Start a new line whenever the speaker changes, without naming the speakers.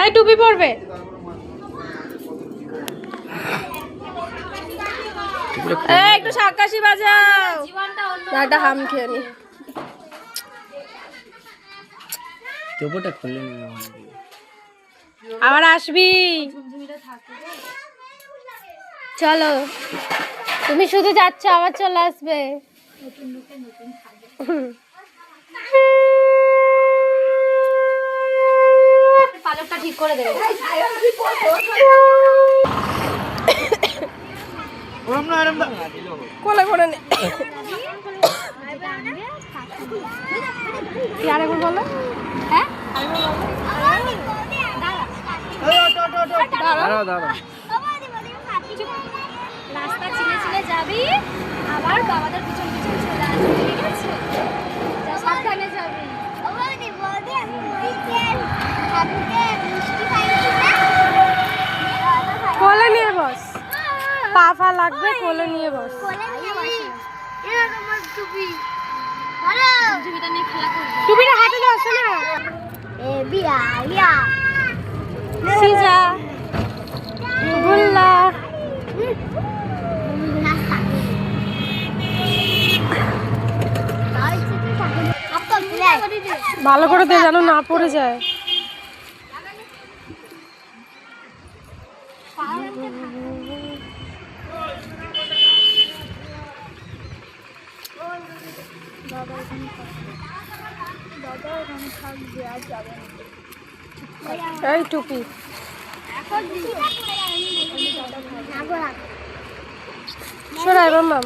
এই টুপি পরবে। এই একটু শাকাশি বাজাও। একটা হাম খেয়ে নি।
টোপটা খুলে নি।
আবার আসবি। চলো, তুমি শুধু যাচ্ছ, আবার চলে আসবে। পালকটা ঠিক করে দেবে। কোলে করে নে। আর একবার বলো। হ্যাঁ রাস্তা চিনে চিনে যাবি, আবার বাবাদের পিছন পিছন চলে আসবি, ঠিক আছে? সাবধানে যাবি। কোলে নিয়ে বস, পা ফা লাগবে, কোলে নিয়ে বস। টুপিটা হাতে দাও, শোনা। সিজা গুল্লা ভালো করে দে যেন না পড়ে যায়। এই টুপি সরাই মাম।